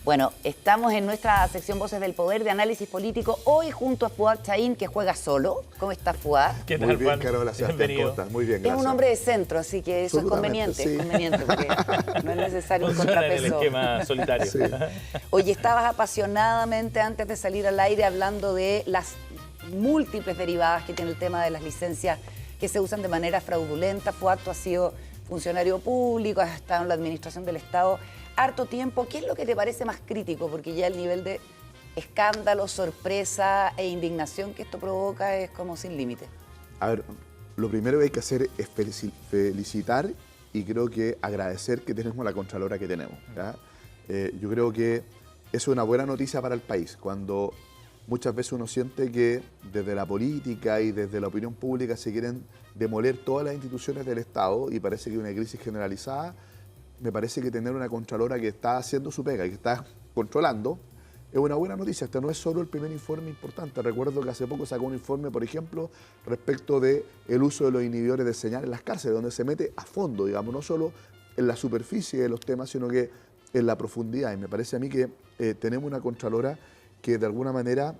Bueno, estamos en nuestra sección Voces del Poder de análisis político, hoy junto a Fuad Chaín, que juega solo. ¿Cómo estás, Fuad? ¿Qué tal, Muy bien, Juan? Carola, Sebastián, ¿cómo estás? Muy bien, gracias. Es un hombre de centro, así que eso es conveniente, sí. es conveniente, porque no es necesario un Funciona en el contrapeso. esquema solitario. Sí. Oye, estabas apasionadamente antes de salir al aire hablando de las múltiples derivadas que tiene el tema de las licencias que se usan de manera fraudulenta. Fuad, tú has sido funcionario público, has estado en la administración del Estado harto tiempo. ¿Qué es lo que te parece más crítico? Porque ya el nivel de escándalo, sorpresa e indignación que esto provoca es como sin límite. A ver, lo primero que hay que hacer es felicitar y creo que agradecer que tenemos la Contralora que tenemos, ¿ya? Yo creo que es una buena noticia para el país, cuando muchas veces uno siente que desde la política y desde la opinión pública se quieren demoler todas las instituciones del Estado y parece que hay una crisis generalizada. Me parece que tener una Contralora que está haciendo su pega y que está controlando es una buena noticia. Este no es solo el primer informe importante. Recuerdo que hace poco sacó un informe, por ejemplo, respecto del uso de los inhibidores de señal en las cárceles, donde se mete a fondo, digamos, no solo en la superficie de los temas, sino que en la profundidad. Y me parece a mí que tenemos una Contralora que de alguna manera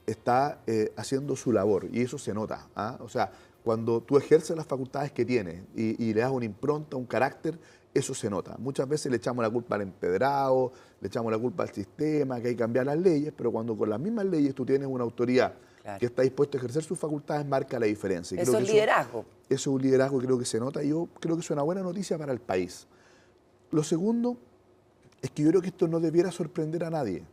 está haciendo su labor, y eso se nota, ¿ah? O sea, cuando tú ejerces las facultades que tienes y le das una impronta, un carácter, eso se nota. Muchas veces le echamos la culpa al empedrado, le echamos la culpa al sistema, que hay que cambiar las leyes, pero cuando con las mismas leyes tú tienes una autoridad que está dispuesta a ejercer sus facultades, marca la diferencia. Y Eso es liderazgo. Eso es un liderazgo que creo que se nota, y yo creo que es una buena noticia para el país. Lo segundo es que yo creo que esto no debiera sorprender a nadie.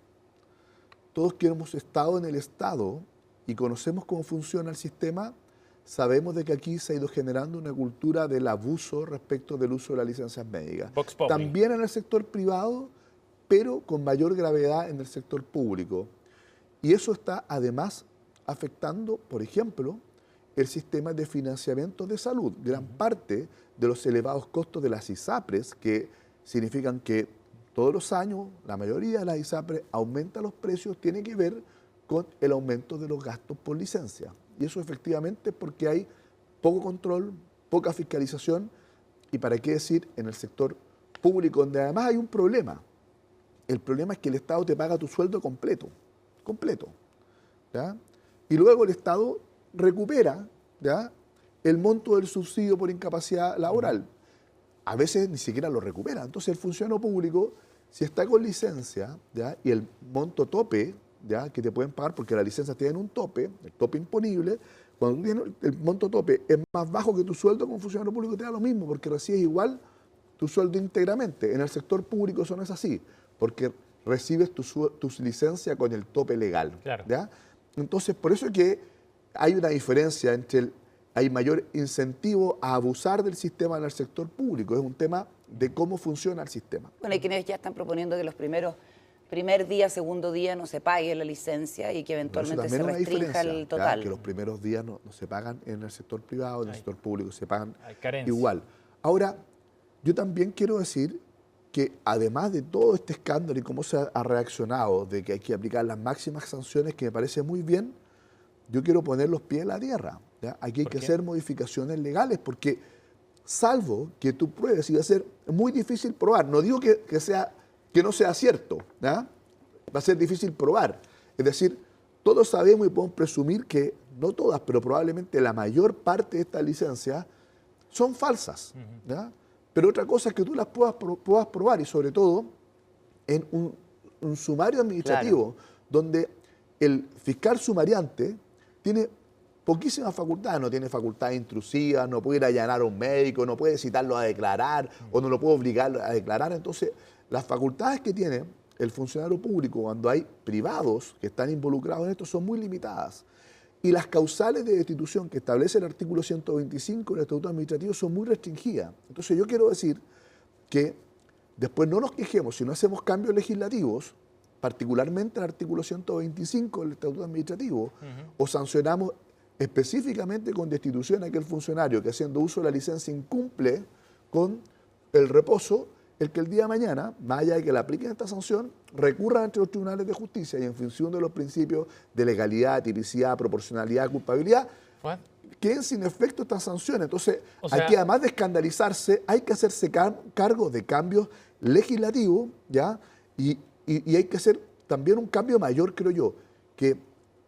Todos que hemos estado en el Estado y conocemos cómo funciona el sistema, sabemos de que aquí se ha ido generando una cultura del abuso respecto del uso de las licencias médicas. También en el sector privado, pero con mayor gravedad en el sector público. Y eso está además afectando, por ejemplo, el sistema de financiamiento de salud. Gran parte de los elevados costos de las ISAPRES, que significan que todos los años la mayoría de las ISAPRES aumenta los precios, tiene que ver con el aumento de los gastos por licencia. Y eso efectivamente porque hay poco control, poca fiscalización, y para qué decir en el sector público, donde además hay un problema. El problema es que el Estado te paga tu sueldo completo, ¿ya? Y luego el Estado recupera, ¿ya?, el monto del subsidio por incapacidad laboral. A veces ni siquiera lo recupera. Entonces el funcionario público, si está con licencia, ¿ya?, y el monto tope, ¿ya?, que te pueden pagar, porque las licencias tienen un tope, el tope imponible, cuando tú tienes el monto tope es más bajo que tu sueldo como funcionario público, te da lo mismo, porque recibes igual tu sueldo íntegramente. En el sector público eso no es así, porque recibes tu licencia con el tope legal. Claro. ¿Ya? Entonces, por eso es que hay una diferencia entre hay mayor incentivo a abusar del sistema en el sector público. Es un tema de cómo funciona el sistema. Bueno, hay quienes ya están proponiendo que los primer día, segundo día no se pague la licencia y que eventualmente se restrinja el total. Ya, que los primeros días no se pagan en el sector privado, en el sector público se pagan carencia. Igual. Ahora, yo también quiero decir que además de todo este escándalo y cómo se ha reaccionado, de que hay que aplicar las máximas sanciones, que me parece muy bien, yo quiero poner los pies en la tierra, ¿ya? Aquí hay que hacer modificaciones legales, porque salvo que tú pruebes, y va a ser muy difícil probar, no digo que no sea cierto, ¿ya? Va a ser difícil probar. Es decir, todos sabemos y podemos presumir que, no todas, pero probablemente la mayor parte de estas licencias son falsas, ¿ya? Pero otra cosa es que tú las puedas probar, y sobre todo en un sumario administrativo, donde el fiscal sumariante tiene poquísimas facultades, no tiene facultades intrusivas, no puede ir a allanar a un médico, no puede citarlo a declarar o no lo puede obligar a declarar. Entonces, las facultades que tiene el funcionario público cuando hay privados que están involucrados en esto son muy limitadas. Y las causales de destitución que establece el artículo 125 del Estatuto Administrativo son muy restringidas. Entonces yo quiero decir que después no nos quejemos si no hacemos cambios legislativos, particularmente el artículo 125 del Estatuto Administrativo, o sancionamos específicamente con destitución a aquel funcionario que, haciendo uso de la licencia, incumple con el reposo, el que el día de mañana, más allá de que le apliquen esta sanción, recurran ante los tribunales de justicia y en función de los principios de legalidad, tipicidad, proporcionalidad, culpabilidad, queden sin efecto estas sanciones. Entonces, aquí además de escandalizarse, hay que hacerse cargo de cambios legislativos, ¿ya? Y y hay que hacer también un cambio mayor, creo yo, que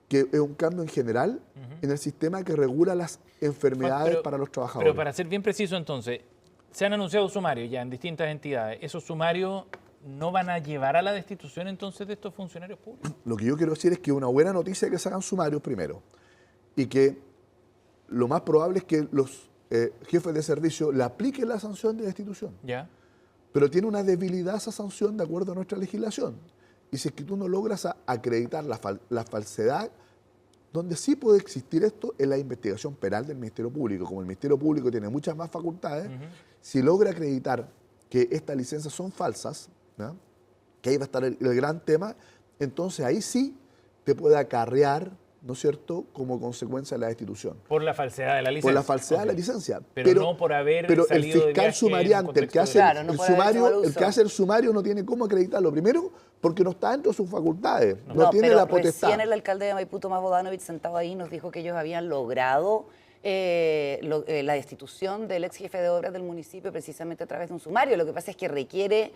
es un cambio en general en el sistema que regula las enfermedades para los trabajadores. Pero para ser bien preciso entonces, se han anunciado sumarios ya en distintas entidades. ¿Esos sumarios no van a llevar a la destitución entonces de estos funcionarios públicos? Lo que yo quiero decir es que una buena noticia es que se hagan sumarios primero y que lo más probable es que los jefes de servicio le apliquen la sanción de destitución. Ya. Pero tiene una debilidad esa sanción de acuerdo a nuestra legislación. Y si es que tú no logras acreditar la falsedad, donde sí puede existir esto es la investigación penal del Ministerio Público. Como el Ministerio Público tiene muchas más facultades, si logra acreditar que estas licencias son falsas, ¿no?, que ahí va a estar el gran tema, entonces ahí sí te puede acarrear, ¿no es cierto?, como consecuencia de la destitución. Por la falsedad de la licencia. Por la falsedad de la licencia. Pero no por haber Pero el salido de fiscal viaje sumariante, el que hace el que hace el sumario no tiene cómo acreditarlo. Primero, porque no está dentro de sus facultades, no tiene la potestad. Recién el alcalde de Maipú, Tomás Bodanovich, sentado ahí, nos dijo que ellos habían logrado la destitución del ex jefe de obras del municipio precisamente a través de un sumario. Lo que pasa es que requiere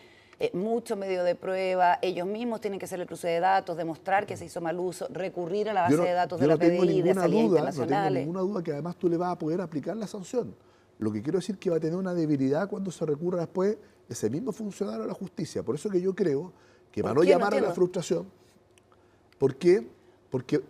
mucho medio de prueba, ellos mismos tienen que hacer el cruce de datos, demostrar que se hizo mal uso, recurrir a la base de datos de la PDI, de salidas internacionales. No tengo ninguna duda que además tú le vas a poder aplicar la sanción. Lo que quiero decir es que va a tener una debilidad cuando se recurra después ese mismo funcionario a la justicia. Por eso que yo creo que para no llamar a la frustración, ¿por qué? Porque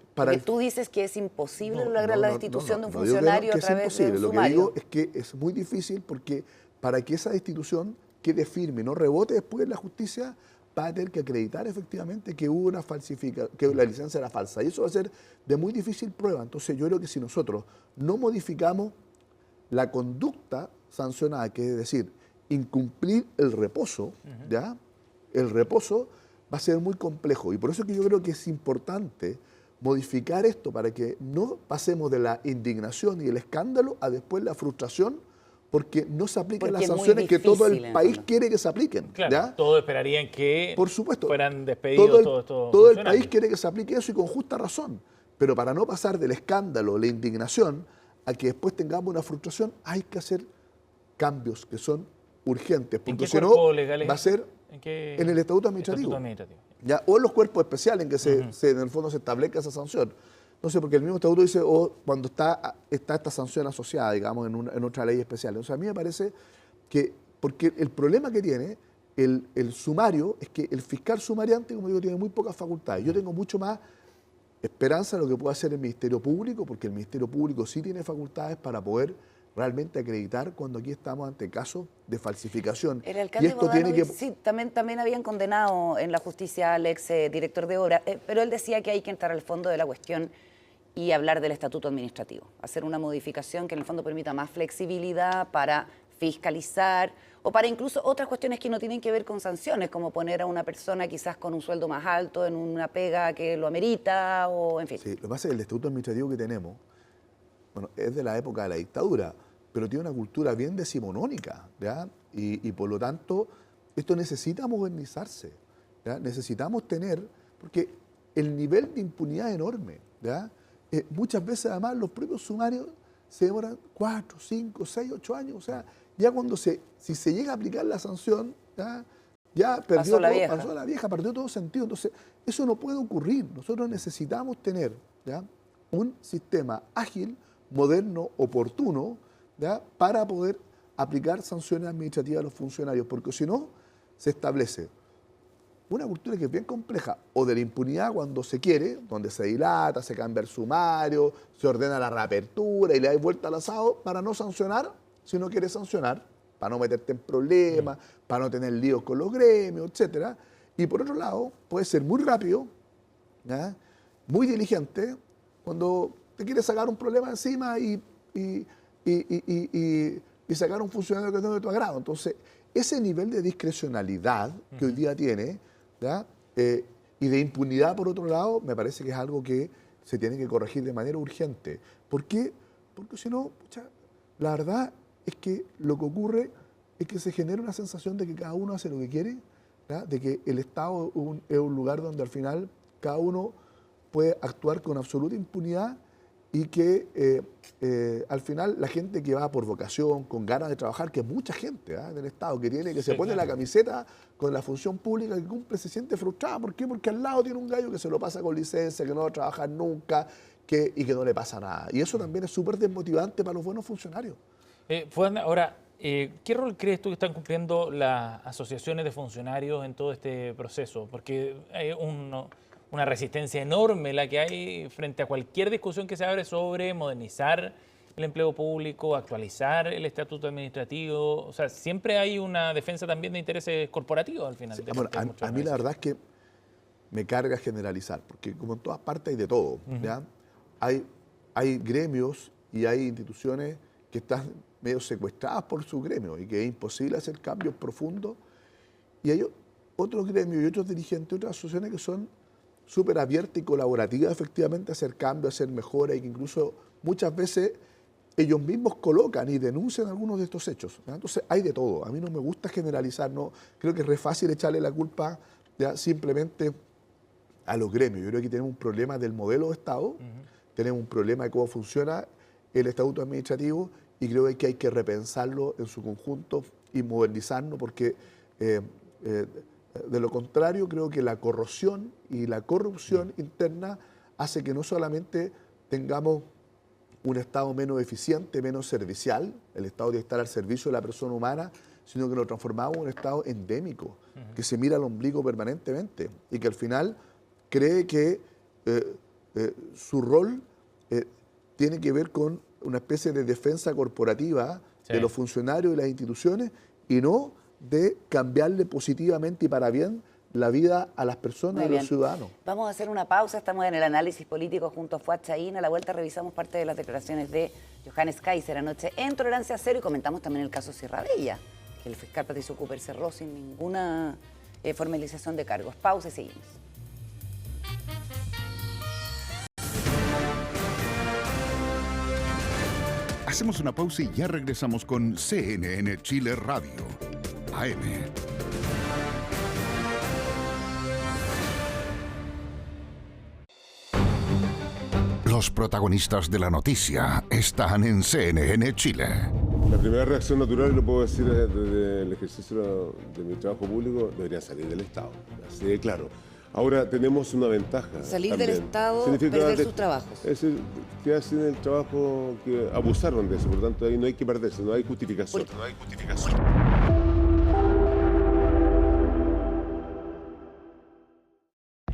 tú dices que es imposible lograr la destitución de un funcionario a través de un sumario. Lo que digo es que es muy difícil porque para que esa destitución quede firme, no rebote después en la justicia, va a tener que acreditar efectivamente que hubo una falsificación, que la licencia era falsa. Y eso va a ser de muy difícil prueba. Entonces yo creo que si nosotros no modificamos la conducta sancionada, que es decir, incumplir el reposo, ¿ya? El reposo va a ser muy complejo. Y por eso es que yo creo que es importante modificar esto para que no pasemos de la indignación y el escándalo a después la frustración, porque no se aplican las sanciones que todo el país quiere que se apliquen. Claro, ¿ya? todos esperarían que por supuesto, fueran despedidos todo el país quiere que se aplique eso y con justa razón. Pero para no pasar del escándalo, la indignación, a que después tengamos una frustración, hay que hacer cambios que son urgentes. Porque si no, va a ser en el Estatuto Administrativo. ¿Ya? O en los cuerpos especiales en que en el fondo se establezca esa sanción. No sé, porque el mismo estatuto dice, cuando está esta sanción asociada, digamos, en otra ley especial. O sea, a mí me parece que, porque el problema que tiene el sumario es que el fiscal sumariante, como digo, tiene muy pocas facultades. Yo tengo mucho más esperanza en lo que puede hacer el Ministerio Público, porque el Ministerio Público sí tiene facultades para poder realmente acreditar cuando aquí estamos ante casos de falsificación. El alcalde Bodanovich, sí, también habían condenado en la justicia al ex director de obra, pero él decía que hay que entrar al fondo de la cuestión y hablar del estatuto administrativo, hacer una modificación que en el fondo permita más flexibilidad para fiscalizar o para incluso otras cuestiones que no tienen que ver con sanciones, como poner a una persona quizás con un sueldo más alto en una pega que lo amerita o en fin. Sí, lo que pasa es que el estatuto administrativo que tenemos, bueno, es de la época de la dictadura, pero tiene una cultura bien decimonónica, ¿ya? Y por lo tanto, esto necesita modernizarse, ¿ya? Necesitamos tener, porque el nivel de impunidad es enorme, ¿ya? Muchas veces además los propios sumarios se demoran 4, 5, 6, 8 años, o sea, ya cuando si se llega a aplicar la sanción, ya perdió pasó la vieja, perdió todo sentido. Entonces, eso no puede ocurrir. Nosotros necesitamos tener, ¿ya?, un sistema ágil, moderno, oportuno, ¿ya?, para poder aplicar sanciones administrativas a los funcionarios, porque si no, se establece una cultura que es bien compleja, o de la impunidad cuando se quiere, donde se dilata, se cambia el sumario, se ordena la reapertura y le da vuelta al asado para no sancionar si no quiere sancionar, para no meterte en problemas, para no tener líos con los gremios, etc. Y por otro lado, puede ser muy rápido, ¿ya?, muy diligente, cuando te quieres sacar un problema encima y sacar un funcionario que no es de tu agrado. Entonces, ese nivel de discrecionalidad que hoy día tiene, ¿ya?, y de impunidad, por otro lado, me parece que es algo que se tiene que corregir de manera urgente. ¿Por qué? Porque si no, la verdad es que lo que ocurre es que se genera una sensación de que cada uno hace lo que quiere, ¿ya?, de que el Estado es un lugar donde al final cada uno puede actuar con absoluta impunidad y que al final la gente que va por vocación, con ganas de trabajar, que es mucha gente del Estado, que se pone la camiseta con la función pública que cumple, se siente frustrada. ¿Por qué? Porque al lado tiene un gallo que se lo pasa con licencia, que no va a trabajar nunca y que no le pasa nada. Y eso también es súper desmotivante para los buenos funcionarios. Ahora, ¿qué rol crees tú que están cumpliendo las asociaciones de funcionarios en todo este proceso? Porque hay una resistencia enorme la que hay frente a cualquier discusión que se abre sobre modernizar el empleo público, actualizar el estatuto administrativo. O sea, siempre hay una defensa también de intereses corporativos al final. Sí, bueno, a mí la verdad es que me carga generalizar, porque como en todas partes hay de todo. ¿Ya? Hay gremios y hay instituciones que están medio secuestradas por su gremio y que es imposible hacer cambios profundos. Y hay otros gremios y otros dirigentes, otras asociaciones que son súper abiertas y colaborativas efectivamente a hacer cambios, a hacer mejoras y que incluso muchas veces ellos mismos colocan y denuncian algunos de estos hechos. ¿Ya? Entonces hay de todo. A mí no me gusta generalizar, no, creo que es re fácil echarle la culpa ya simplemente a los gremios. Yo creo que tenemos un problema del modelo de Estado, tenemos un problema de cómo funciona el estatuto administrativo y creo que hay que repensarlo en su conjunto y modernizarlo porque de lo contrario creo que la corrosión y la corrupción interna hace que no solamente tengamos un Estado menos eficiente, menos servicial, el Estado debe estar al servicio de la persona humana, sino que lo transformamos en un Estado endémico, que se mira al ombligo permanentemente y que al final cree que su rol tiene que ver con una especie de defensa corporativa de los funcionarios y las instituciones y no de cambiarle positivamente y para bien la vida a las personas, a los ciudadanos. Vamos a hacer una pausa, estamos en el análisis político junto a Fuad Chahín. A la vuelta revisamos parte de las declaraciones de Johannes Kaiser anoche en Tolerancia Cero y comentamos también el caso Sierra Bella, que el fiscal Patricio Cooper cerró sin ninguna formalización de cargos. Pausa y seguimos. Hacemos una pausa y ya regresamos con CNN Chile Radio, AM. Los protagonistas de la noticia están en CNN Chile. La primera reacción natural, y lo puedo decir desde el ejercicio de mi trabajo público, debería salir del Estado. Así de claro. Ahora tenemos una ventaja. Salir también. del Estado, significa perder sus trabajos. Es decir, que hacen el trabajo, que abusaron de eso. Por lo tanto, ahí no hay que perderse, no hay justificación. No hay justificación.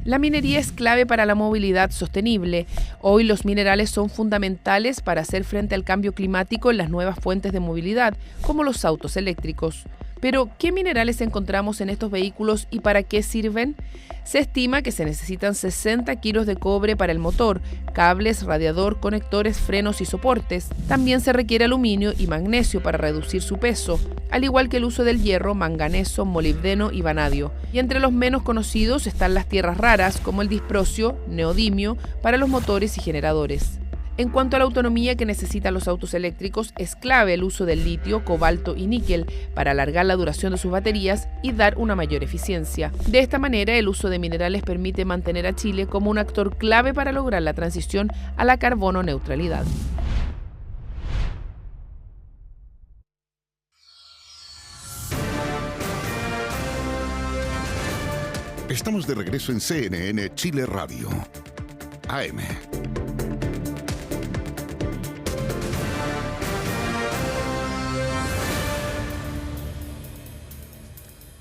La minería es clave para la movilidad sostenible. Hoy los minerales son fundamentales para hacer frente al cambio climático en las nuevas fuentes de movilidad, como los autos eléctricos. Pero, ¿qué minerales encontramos en estos vehículos y para qué sirven? Se estima que se necesitan 60 kilos de cobre para el motor, cables, radiador, conectores, frenos y soportes. También se requiere aluminio y magnesio para reducir su peso, al igual que el uso del hierro, manganeso, molibdeno y vanadio. Y entre los menos conocidos están las tierras raras, como el disprosio, neodimio, para los motores y generadores. En cuanto a la autonomía que necesitan los autos eléctricos, es clave el uso del litio, cobalto y níquel para alargar la duración de sus baterías y dar una mayor eficiencia. De esta manera, el uso de minerales permite mantener a Chile como un actor clave para lograr la transición a la carbono neutralidad. Estamos de regreso en CNN Chile Radio, AM.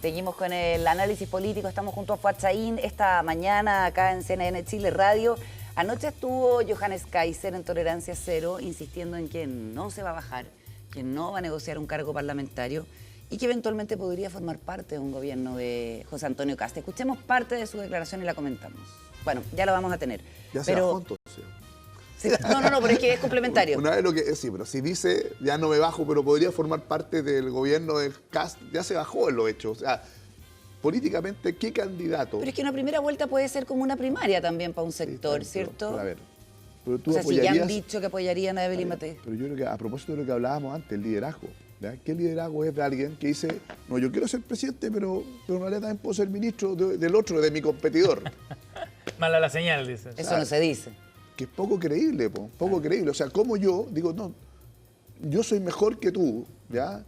Seguimos con el análisis político, estamos junto a Fuad Chahín esta mañana acá en CNN Chile Radio. Anoche estuvo Johannes Kaiser en Tolerancia Cero insistiendo en que no se va a bajar, que no va a negociar un cargo parlamentario y que eventualmente podría formar parte de un gobierno de José Antonio Kast. Escuchemos parte de su declaración y la comentamos. Bueno, ya la vamos a tener. Ya se bajó entonces. Sí, no, pero es que es complementario. Una vez lo que sí, pero si dice, ya no me bajo, pero podría formar parte del gobierno del Kast, ya se bajó en lo hecho. O sea, políticamente, ¿qué candidato? Pero es que una primera vuelta puede ser como una primaria también para un sector, sí, ¿cierto? Pero a ver, pero tú o sea, si ya apoyarías... han dicho que apoyarían a Evelyn Matei. Pero yo creo que a propósito de lo que hablábamos antes, el liderazgo. ¿Ya? ¿Qué liderazgo es de alguien que dice, no, yo quiero ser presidente, pero en realidad también puedo ser ministro del otro, de mi competidor? Mala la señal, dice. Eso no se dice. que es poco creíble, poco creíble. O sea, como yo digo, no, yo soy mejor que tú, ¿ya?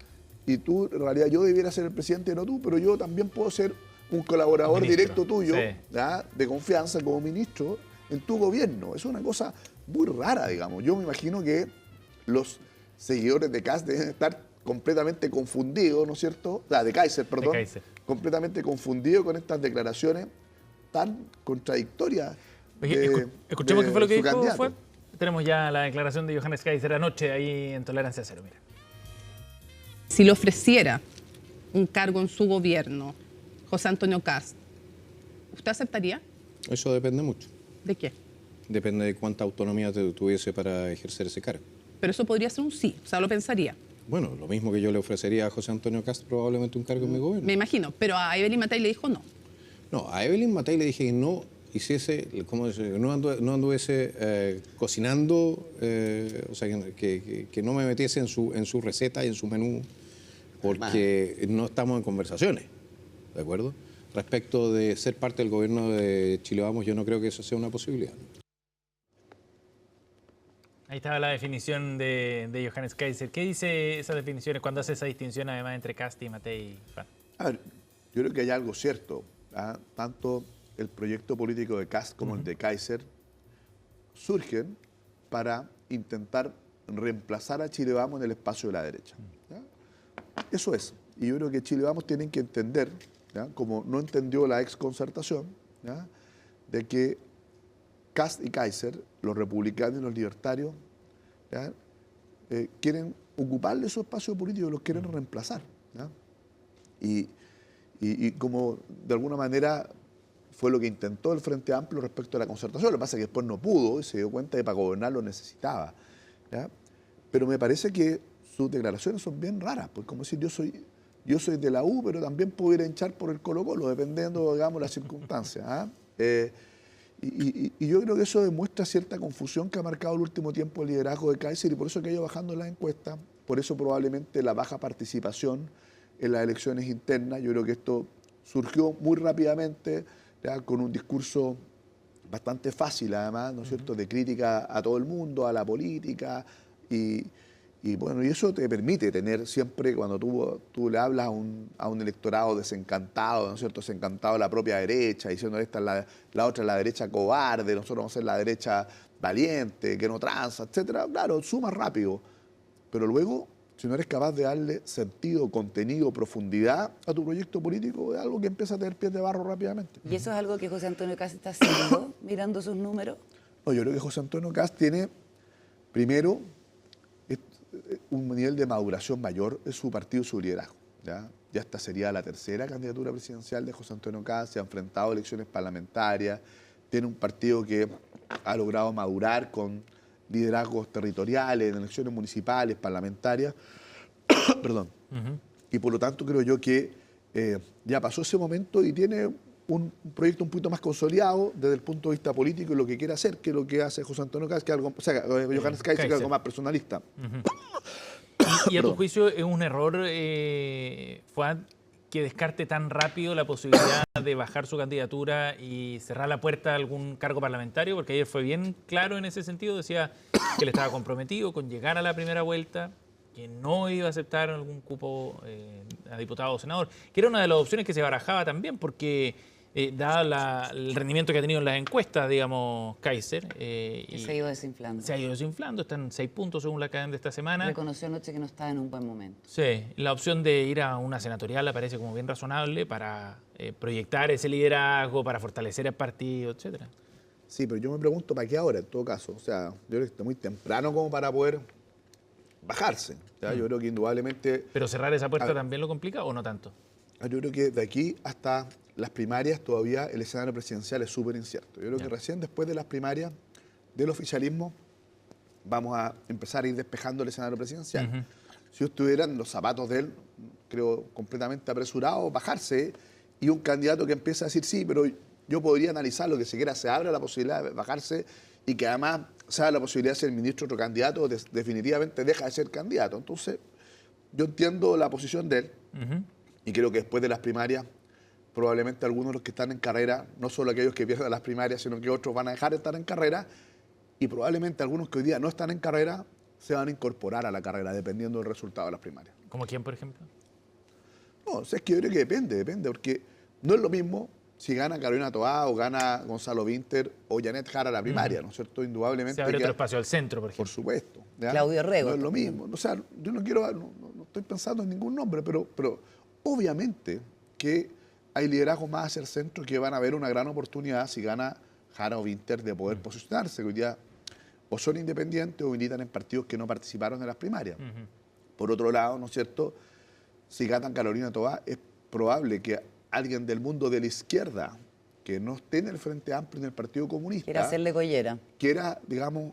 Y tú, en realidad, yo debiera ser el presidente, no tú, pero yo también puedo ser un colaborador directo tuyo, sí, ¿ya? De confianza como ministro en tu gobierno. Es una cosa muy rara, digamos. Yo me imagino que los seguidores de Kast deben estar completamente confundidos, ¿no es cierto? O sea, de Kaiser, perdón. De Kaiser. Completamente confundidos con estas declaraciones tan contradictorias. Oye, escuchemos qué fue lo que su dijo. candidato. Tenemos ya la declaración de Johannes Kaiser anoche ahí en Tolerancia Cero. Mira. Si le ofreciera un cargo en su gobierno, José Antonio Kast, ¿usted aceptaría? Eso depende mucho. ¿De qué? Depende de cuánta autonomía tuviese para ejercer ese cargo. Pero eso podría ser un sí, o sea, lo pensaría. Bueno, lo mismo que yo le ofrecería a José Antonio Kast probablemente un cargo en mi gobierno. Me imagino, pero a Evelyn Matei le dijo no. No, a Evelyn Matei le dije que no hiciese, no anduviese cocinando, o sea, que no me metiese en su receta y en su menú, porque no estamos en conversaciones, ¿de acuerdo? Respecto de ser parte del gobierno de Chile Vamos, yo no creo que eso sea una posibilidad. Ahí estaba la definición de Johannes Kaiser. ¿Qué dice esas definiciones cuando hace esa distinción además entre Kast y Matei? A ver, yo creo que hay algo cierto. Tanto el proyecto político de Kast como el de Kaiser surgen para intentar reemplazar a Chile Vamos en el espacio de la derecha. ¿Ya? Eso es. Y yo creo que Chile Vamos tienen que entender, ¿ya? Como no entendió la exconcertación, ¿ya? De que Kast y Kaiser, los republicanos y los libertarios, ¿ya? Quieren ocuparle su espacio político, los quieren reemplazar. ¿Ya? Y como de alguna manera fue lo que intentó el Frente Amplio respecto a la concertación, lo que pasa es que después no pudo y se dio cuenta de que para gobernar lo necesitaba. ¿Ya? Pero me parece que sus declaraciones son bien raras, pues como decir, yo soy de la U, pero también puedo ir a hinchar por el Colo-Colo, dependiendo, digamos, las circunstancias. ¿Ah? Y yo creo que eso demuestra cierta confusión que ha marcado el último tiempo el liderazgo de Kaiser y por eso que ha ido bajando en las encuestas, por eso probablemente la baja participación en las elecciones internas. Yo creo que esto surgió muy rápidamente, ¿ya? Con un discurso bastante fácil además, ¿no es cierto?, de crítica a todo el mundo, a la política y bueno, y eso te permite tener siempre, cuando tú le hablas a un electorado desencantado, ¿no es cierto?, desencantado de la propia derecha, diciendo esta es la otra es la derecha cobarde, nosotros vamos a ser la derecha valiente, que no tranza, etcétera. Claro, suma rápido, pero luego, si no eres capaz de darle sentido, contenido, profundidad a tu proyecto político, es algo que empieza a tener pies de barro rápidamente. ¿Y eso es algo que José Antonio Kast está haciendo, mirando sus números? No, yo creo que José Antonio Kast tiene, primero, un nivel de maduración mayor en su partido y su liderazgo. Ya esta sería la tercera candidatura presidencial de José Antonio Kast, se ha enfrentado a elecciones parlamentarias, tiene un partido que ha logrado madurar con liderazgos territoriales, en elecciones municipales, parlamentarias, perdón. Y por lo tanto creo yo que ya pasó ese momento y tiene un proyecto un poquito más consolidado desde el punto de vista político y lo que quiere hacer, que lo que hace José Antonio Kast, que algo, o sea, Johannes Kaiser, que es algo más personalista. ¿Y a tu juicio es un error, Fuad, que descarte tan rápido la posibilidad de bajar su candidatura y cerrar la puerta a algún cargo parlamentario? Porque ayer fue bien claro en ese sentido, decía que él estaba comprometido con llegar a la primera vuelta, que no iba a aceptar algún cupo a diputado o senador, que era una de las opciones que se barajaba también, porque dado el rendimiento que ha tenido en las encuestas, digamos, Kaiser. Y se ha ido desinflando. Se ha ido desinflando, están 6 puntos según la cadena de esta semana. Reconoció anoche que no estaba en un buen momento. Sí, la opción de ir a una senatorial le parece como bien razonable para proyectar ese liderazgo, para fortalecer el partido, etcétera. Sí, pero yo me pregunto, ¿para qué ahora, en todo caso? O sea, yo creo que está muy temprano como para poder bajarse. ¿Ya? Yo creo que indudablemente... ¿Pero cerrar esa puerta también lo complica o no tanto? Yo creo que de aquí hasta las primarias todavía el escenario presidencial es súper incierto. Yo creo que recién después de las primarias del oficialismo vamos a empezar a ir despejando el escenario presidencial. Si estuvieran los zapatos de él, creo, completamente apresurados, bajarse, y un candidato que empieza a decir, sí, pero yo podría analizar lo que siquiera se abra la posibilidad de bajarse y que además se abra la posibilidad de ser ministro otro candidato, definitivamente deja de ser candidato. Entonces, yo entiendo la posición de él y creo que después de las primarias probablemente algunos de los que están en carrera, no solo aquellos que pierdan las primarias, sino que otros van a dejar de estar en carrera y probablemente algunos que hoy día no están en carrera se van a incorporar a la carrera dependiendo del resultado de las primarias. ¿Como quién, por ejemplo? No, o sea, es que yo creo que depende, porque no es lo mismo si gana Carolina Toá o gana Gonzalo Vinter o Janet Jara la primaria, ¿no es cierto? Indudablemente. Se abre otro espacio al centro, por ejemplo. Por supuesto. ¿ya? Claudio Rego. No es lo mismo. O sea, yo no quiero, no estoy pensando en ningún nombre, pero obviamente que hay liderazgos más hacia el centro que van a ver una gran oportunidad si gana Jara o Vinter de poder posicionarse, que hoy día o son independientes o militan en partidos que no participaron en las primarias. Por otro lado, ¿no es cierto? Si ganan Carolina Toá, es probable que alguien del mundo de la izquierda, que no esté en el Frente Amplio ni en el Partido Comunista, Quiere hacerle collera. quiera, digamos,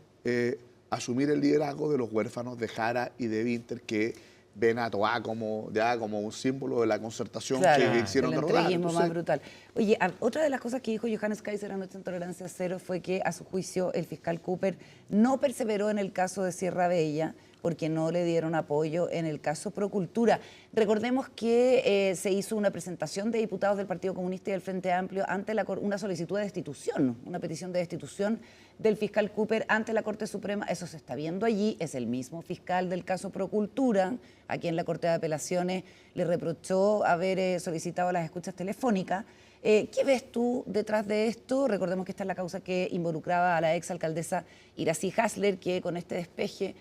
asumir el liderazgo de los huérfanos de Jara y de Vinter, que ven a Toá como un símbolo de la concertación que hicieron el derrotar. entreguismo más brutal. Oye, otra de las cosas que dijo Johannes Kaiser anoche en Tolerancia Cero fue que, a su juicio, el fiscal Cooper no perseveró en el caso de Sierra Bella porque no le dieron apoyo en el caso Procultura. Recordemos que se hizo una presentación de diputados del Partido Comunista y del Frente Amplio ante una solicitud de destitución, una petición de destitución del fiscal Cooper ante la Corte Suprema. Eso se está viendo allí. Es el mismo fiscal del caso Procultura, a quien la Corte de Apelaciones le reprochó haber solicitado las escuchas telefónicas. ¿Qué ves tú detrás de esto? Recordemos que esta es la causa que involucraba a la exalcaldesa Iracy Hasler, que con este despeje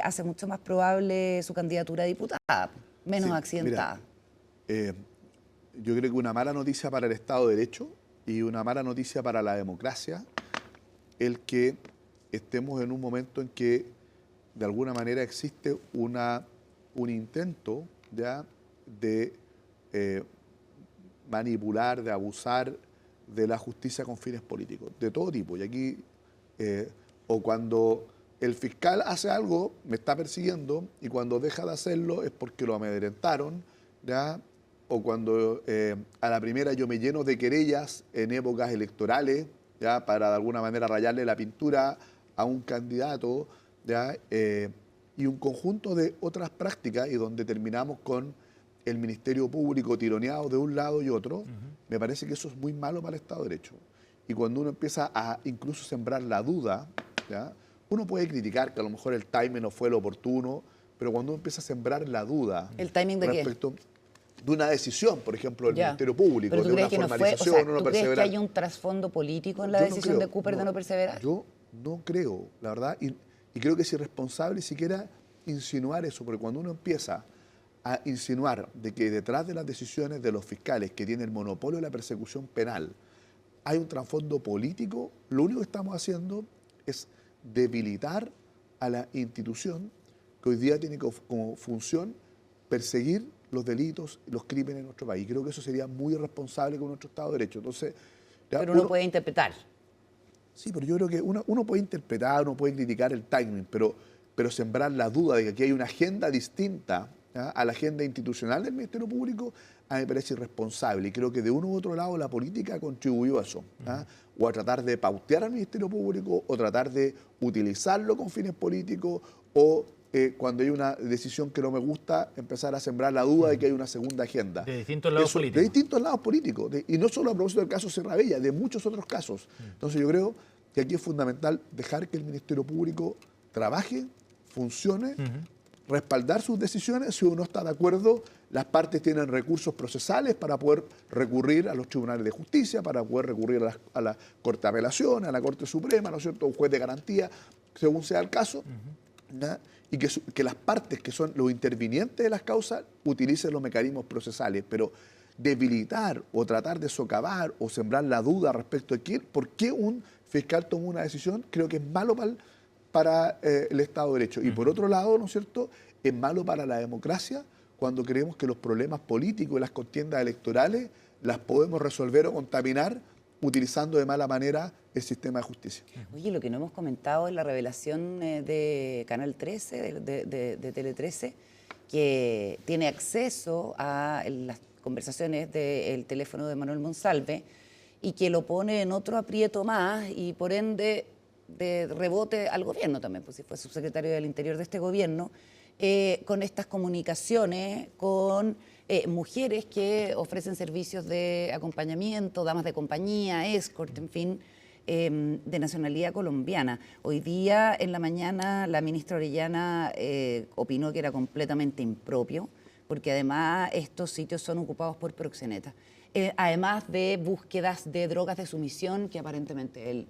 hace mucho más probable su candidatura a diputada, menos accidentada. Mira, yo creo que una mala noticia para el Estado de Derecho y una mala noticia para la democracia el que estemos en un momento en que de alguna manera existe un intento ya de manipular, de abusar de la justicia con fines políticos, de todo tipo. Y aquí, o cuando el fiscal hace algo, me está persiguiendo, y cuando deja de hacerlo es porque lo amedrentaron, ¿ya? O cuando a la primera yo me lleno de querellas en épocas electorales, ¿ya? Para de alguna manera rayarle la pintura a un candidato, ¿ya? Y un conjunto de otras prácticas, y donde terminamos con el Ministerio Público tironeado de un lado y otro, me parece que eso es muy malo para el Estado de Derecho. Y cuando uno empieza a incluso sembrar la duda, ¿ya? Uno puede criticar que a lo mejor el timing no fue lo oportuno, pero cuando uno empieza a sembrar la duda... ¿El timing de respecto de una decisión, por ejemplo, del Ministerio Público, pero de una formalización, ¿tú crees que hay un trasfondo político en la decisión de Cooper de no perseverar? Yo no creo, la verdad, y creo que es irresponsable siquiera insinuar eso, porque cuando uno empieza a insinuar de que detrás de las decisiones de los fiscales que tienen el monopolio de la persecución penal hay un trasfondo político, lo único que estamos haciendo es debilitar a la institución que hoy día tiene como función perseguir los delitos y los crímenes en nuestro país. Creo que eso sería muy irresponsable con nuestro Estado de Derecho. Entonces, pero uno puede interpretar. Sí, pero yo creo que uno puede interpretar, uno puede criticar el timing, pero sembrar la duda de que aquí hay una agenda distinta, ¿ya?, a la agenda institucional del Ministerio Público, a mí me parece irresponsable. Y creo que de uno u otro lado la política contribuyó a eso, ¿ya? O a tratar de pautear al Ministerio Público, o tratar de utilizarlo con fines políticos, o cuando hay una decisión que no me gusta, empezar a sembrar la duda de que hay una segunda agenda. De distintos lados políticos. De distintos lados políticos. Y no solo a propósito del caso Sierra Bella, de muchos otros casos. Entonces yo creo que aquí es fundamental dejar que el Ministerio Público trabaje, funcione, respaldar sus decisiones. Si uno está de acuerdo, las partes tienen recursos procesales para poder recurrir a los tribunales de justicia, para poder recurrir a la Corte de Apelaciones, a la Corte Suprema, ¿no es cierto?, un juez de garantía, según sea el caso, ¿ya? Y que las partes que son los intervinientes de las causas utilicen los mecanismos procesales, pero debilitar o tratar de socavar o sembrar la duda respecto de por qué un fiscal tomó una decisión, creo que es malo para el Estado de Derecho. Y por otro lado, ¿no es cierto?, es malo para la democracia cuando creemos que los problemas políticos y las contiendas electorales las podemos resolver o contaminar utilizando de mala manera el sistema de justicia. Oye, lo que no hemos comentado es la revelación de Canal 13, de Tele 13, que tiene acceso a las conversaciones del teléfono de Manuel Monsalve y que lo pone en otro aprieto más y por ende de rebote al gobierno también, pues si fue subsecretario del Interior de este gobierno, con estas comunicaciones con mujeres que ofrecen servicios de acompañamiento, damas de compañía, escort, en fin, de nacionalidad colombiana. Hoy día, en la mañana, la ministra Orellana opinó que era completamente impropio, porque además estos sitios son ocupados por proxenetas. Además de búsquedas de drogas de sumisión que aparentemente él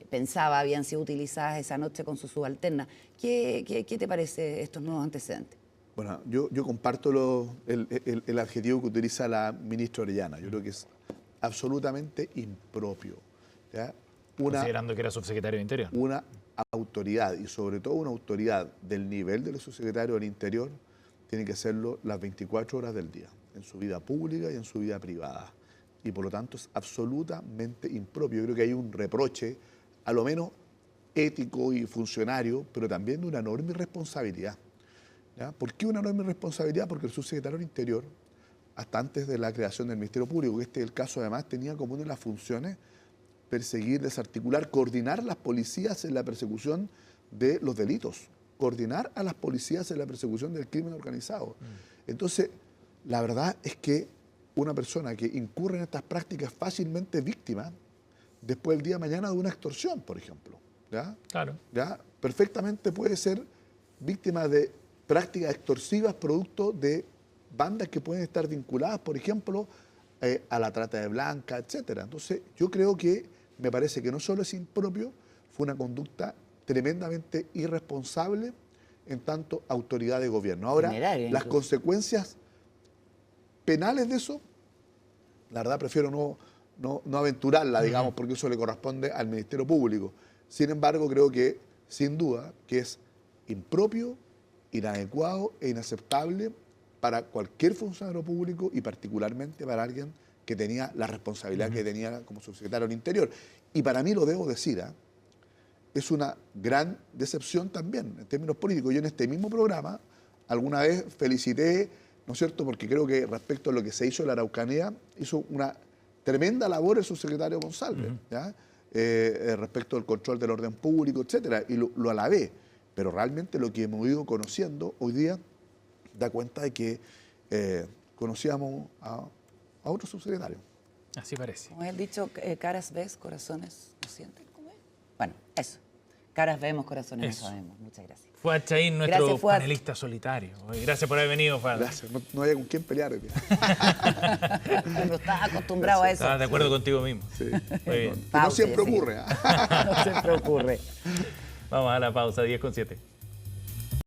pensaba habían sido utilizadas esa noche con su subalterna. ¿Qué te parece estos nuevos antecedentes? Bueno, yo comparto el adjetivo que utiliza la ministra Orellana. Yo creo que es absolutamente impropio, ¿ya? Considerando que era subsecretario de Interior. Una autoridad, y sobre todo una autoridad del nivel del subsecretario del Interior, tiene que hacerlo las 24 horas del día, en su vida pública y en su vida privada. Y por lo tanto es absolutamente impropio. Yo creo que hay un reproche, a lo menos ético y funcionario, pero también de una enorme irresponsabilidad. ¿Ya? ¿Por qué una enorme irresponsabilidad? Porque el subsecretario del Interior, hasta antes de la creación del Ministerio Público, que este es el caso además, tenía como una de las funciones perseguir, desarticular, coordinar las policías en la persecución de los delitos, coordinar a las policías en la persecución del crimen organizado. Entonces, la verdad es que una persona que incurre en estas prácticas fácilmente víctima después del día de mañana de una extorsión, por ejemplo. ¿Ya? Claro. ¿Ya? Perfectamente puede ser víctima de prácticas extorsivas producto de bandas que pueden estar vinculadas, por ejemplo, a la trata de blancas, etcétera. Entonces, yo creo que me parece que no solo es impropio, fue una conducta tremendamente irresponsable en tanto autoridad de gobierno. Ahora, las consecuencias penales de eso, la verdad prefiero no aventurarla, digamos, porque eso le corresponde al Ministerio Público. Sin embargo, creo que, sin duda, que es impropio, inadecuado e inaceptable para cualquier funcionario público y particularmente para alguien que tenía la responsabilidad que tenía como subsecretario del Interior. Y para mí, lo debo decir, es una gran decepción también en términos políticos. Yo en este mismo programa alguna vez felicité, ¿no es cierto?, porque creo que respecto a lo que se hizo en la Araucanía, hizo una tremenda labor el subsecretario González, ¿ya? Respecto al control del orden público, etcétera, y lo alabé. Pero realmente lo que hemos ido conociendo hoy día da cuenta de que conocíamos a otro subsecretario. Así parece. Como es el dicho, caras ves, corazones no sienten. ¿Cómo es? Bueno, eso. Caras vemos, corazones no sabemos. Muchas gracias. Fuad Chaín, nuestro panelista solitario. Gracias por haber venido, Fuad. Gracias. No había con quién pelear. No estás acostumbrado a eso. Estabas de acuerdo contigo mismo. Sí. Muy bien. No siempre ocurre. No siempre ocurre. Vamos a la pausa, 10:07.